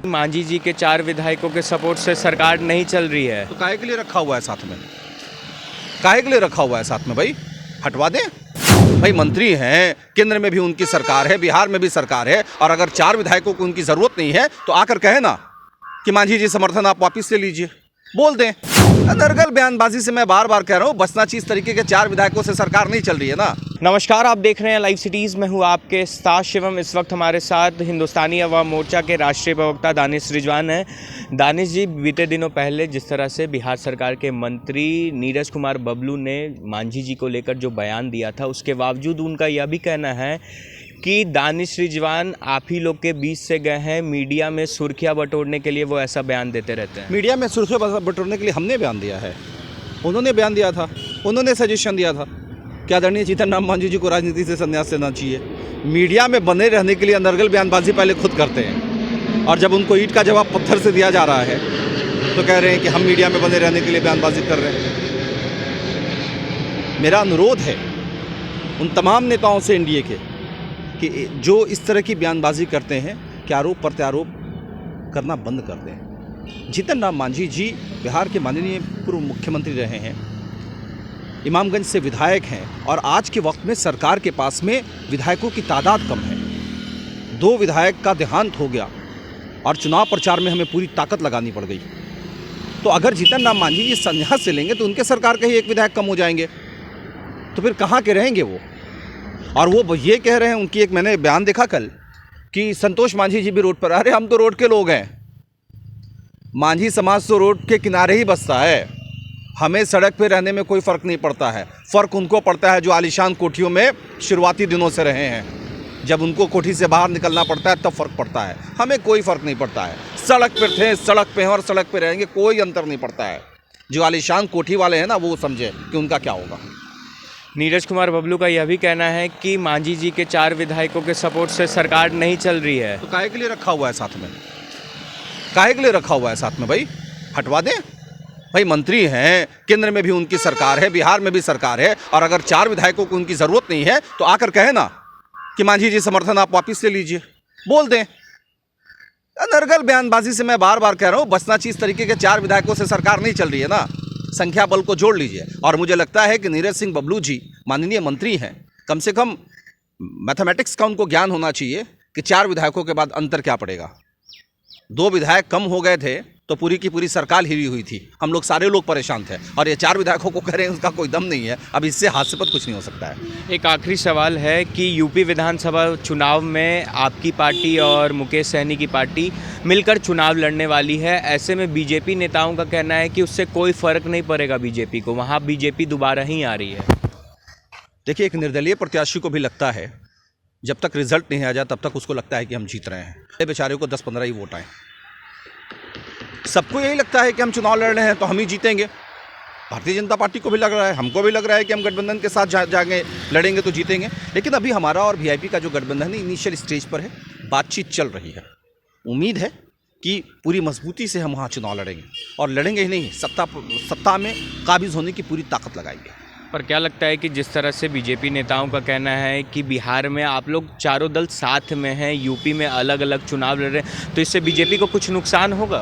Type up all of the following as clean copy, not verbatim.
मांझी जी के 4 विधायकों के सपोर्ट से सरकार नहीं चल रही है। तो काहे के लिए रखा हुआ है साथ में? काहे के लिए रखा हुआ है साथ में भाई? हटवा दें भाई। मंत्री हैं, केंद्र में भी उनकी सरकार है, बिहार में भी सरकार है, और अगर 4 विधायकों को उनकी जरूरत नहीं है तो आकर कहे ना कि मांझी जी समर्थन आप वापस ले लीजिए, बोल दें। अदरगल बयानबाजी से मैं बार बार कह रहा हूँ, बचना चाहिए। इस तरीके के 4 विधायकों से सरकार नहीं चल रही है ना। नमस्कार, आप देख रहे हैं लाइव सिटीज़ में हूँ आपके साथ शिवम। इस वक्त हमारे साथ हिंदुस्तानी अवाम मोर्चा के राष्ट्रीय प्रवक्ता दानिश रिजवान हैं। दानिश जी, बीते दिनों पहले जिस तरह से बिहार सरकार के मंत्री नीरज कुमार बबलू ने मांझी जी को लेकर जो बयान दिया था, उसके बावजूद उनका यह भी कहना है कि दानिश रिजवान आप ही लोग के बीच से गए हैं, मीडिया में सुर्खियाँ बटोरने के लिए वो ऐसा बयान देते रहते हैं। मीडिया में सुर्खियां बटोरने के लिए हमने बयान दिया है? उन्होंने बयान दिया था, उन्होंने सजेशन दिया था कि आदरणीय जीतन राम मांझी जी को राजनीति से संन्यास लेना चाहिए। मीडिया में बने रहने के लिए अनर्गल बयानबाजी पहले खुद करते हैं, और जब उनको ईंट का जवाब पत्थर से दिया जा रहा है तो कह रहे हैं कि हम मीडिया में बने रहने के लिए बयानबाजी कर रहे हैं। मेरा अनुरोध है उन तमाम नेताओं से एनडीए के कि जो इस तरह की बयानबाजी करते हैं कि आरोप प्रत्यारोप करना बंद कर दें। जीतन राम मांझी जी बिहार के माननीय पूर्व मुख्यमंत्री रहे हैं, इमामगंज से विधायक हैं, और आज के वक्त में सरकार के पास में विधायकों की तादाद कम है। 2 विधायक का देहांत हो गया और चुनाव प्रचार में हमें पूरी ताकत लगानी पड़ गई। तो अगर जीतन राम मांझी जी संन्यास से लेंगे तो उनके सरकार के ही 1 विधायक कम हो जाएंगे, तो फिर कहाँ के रहेंगे वो? और वो ये कह रहे हैं, उनकी एक मैंने बयान देखा कल कि संतोष मांझी जी भी रोड पर। अरे हम तो रोड के लोग हैं, मांझी समाज तो रोड के किनारे ही बसता है। हमें सड़क पे रहने में कोई फ़र्क नहीं पड़ता है। फ़र्क उनको पड़ता है जो आलीशान कोठियों में शुरुआती दिनों से रहे हैं। जब उनको कोठी से बाहर निकलना पड़ता है तब फ़र्क पड़ता है। हमें कोई फ़र्क नहीं पड़ता है। सड़क पर थे, सड़क पे हैं और सड़क पे रहेंगे, कोई अंतर नहीं पड़ता है। जो आलीशान कोठी वाले हैं ना, वो समझे कि उनका क्या होगा। नीरज कुमार बबलू का यह भी कहना है कि मांझी जी के 4 विधायकों के सपोर्ट से सरकार नहीं चल रही है। तो काहे के लिए रखा हुआ है साथ में? काहे के लिए रखा हुआ है साथ में भाई? हटवा दें भाई। मंत्री हैं, केंद्र में भी उनकी सरकार है, बिहार में भी सरकार है, और अगर 4 विधायकों को उनकी ज़रूरत नहीं है तो आकर कहे ना कि मांझी जी समर्थन आप वापस ले लीजिए, बोल दें। अनर्गल बयानबाजी से मैं बार बार कह रहा हूँ, बचना चाहिए। इस तरीके के 4 विधायकों से सरकार नहीं चल रही है ना। संख्या बल को जोड़ लीजिए। और मुझे लगता है कि नीरज सिंह बबलू जी माननीय मंत्री हैं, कम से कम मैथमेटिक्स का उनको ज्ञान होना चाहिए कि 4 विधायकों के बाद अंतर क्या पड़ेगा। 2 विधायक कम हो गए थे तो पूरी की पूरी सरकार हिली हुई थी, हम लोग सारे लोग परेशान थे, और ये 4 विधायकों को कह रहे हैं उसका कोई दम नहीं है। अब इससे हास्यास्पद कुछ नहीं हो सकता है। एक आखिरी सवाल है कि यूपी विधानसभा चुनाव में आपकी पार्टी और मुकेश सहनी की पार्टी मिलकर चुनाव लड़ने वाली है। ऐसे में बीजेपी नेताओं का कहना है कि उससे कोई फ़र्क नहीं पड़ेगा बीजेपी को, वहाँ बीजेपी दोबारा ही आ रही है। देखिए, एक निर्दलीय प्रत्याशी को भी लगता है जब तक रिजल्ट नहीं आ जाए तब तक उसको लगता है कि हम जीत रहे हैं। ये बेचारे को 10-15 ही वोट आए, सबको यही लगता है कि हम चुनाव लड़ रहे हैं तो हम ही जीतेंगे। भारतीय जनता पार्टी को भी लग रहा है, हमको भी लग रहा है कि हम गठबंधन के साथ जाएंगे, लड़ेंगे तो जीतेंगे। लेकिन अभी हमारा और वीआईपी का जो गठबंधन है इनिशियल स्टेज पर है, बातचीत चल रही है। उम्मीद है कि पूरी मजबूती से हम वहाँ चुनाव लड़ेंगे, और लड़ेंगे ही नहीं, सत्ता में काबिज होने की पूरी ताकत लगाएंगे। पर क्या लगता है कि जिस तरह से बीजेपी नेताओं का कहना है कि बिहार में आप लोग चारों दल साथ में हैं, यूपी में अलग अलग चुनाव लड़ रहे हैं, तो इससे बीजेपी को कुछ नुकसान होगा?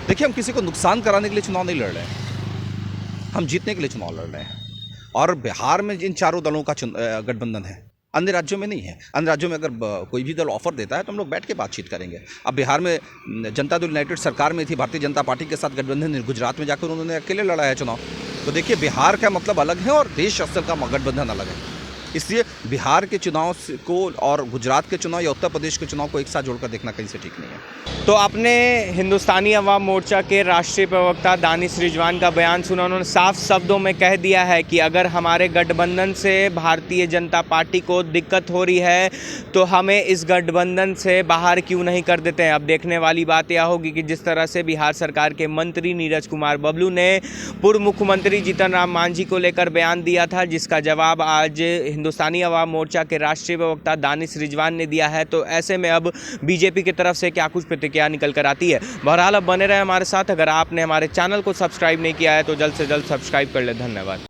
देखिए, हम किसी को नुकसान कराने के लिए चुनाव नहीं लड़ रहे हैं, हम जीतने के लिए चुनाव लड़ रहे हैं। और बिहार में जिन 4 दलों का गठबंधन है, अन्य राज्यों में नहीं है। अन्य राज्यों में अगर कोई भी दल ऑफर देता है तो हम लोग बैठ के बातचीत करेंगे। अब बिहार में जनता दल यूनाइटेड सरकार में थी, भारतीय जनता पार्टी के साथ गठबंधन, गुजरात में जाकर उन्होंने अकेले लड़ा है चुनाव। तो देखिए, बिहार का मतलब अलग है और देश स्तर का गठबंधन अलग है। इसलिए बिहार के चुनाव को और गुजरात के चुनाव या उत्तर प्रदेश के चुनाव को एक साथ जोड़कर देखना कहीं से ठीक नहीं है। तो आपने हिंदुस्तानी अवाम मोर्चा के राष्ट्रीय प्रवक्ता दानिश रिजवान का बयान सुना। उन्होंने साफ शब्दों में कह दिया है कि अगर हमारे गठबंधन से भारतीय जनता पार्टी को दिक्कत हो रही है तो हमें इस गठबंधन से बाहर क्यों नहीं कर देते हैं। अब देखने वाली बात यह होगी कि जिस तरह से बिहार सरकार के मंत्री नीरज कुमार बबलू ने पूर्व मुख्यमंत्री जीतन राम मांझी को लेकर बयान दिया था, जिसका जवाब आज हिंदुस्तानी अवाम मोर्चा के राष्ट्रीय प्रवक्ता दानिश रिजवान ने दिया है। तो ऐसे में अब बीजेपी की तरफ से क्या कुछ प्रतिक्रिया निकल कर आती है। बहरहाल अब बने रहे हमारे साथ। अगर आपने हमारे चैनल को सब्सक्राइब नहीं किया है तो जल्द से जल्द सब्सक्राइब कर ले। धन्यवाद।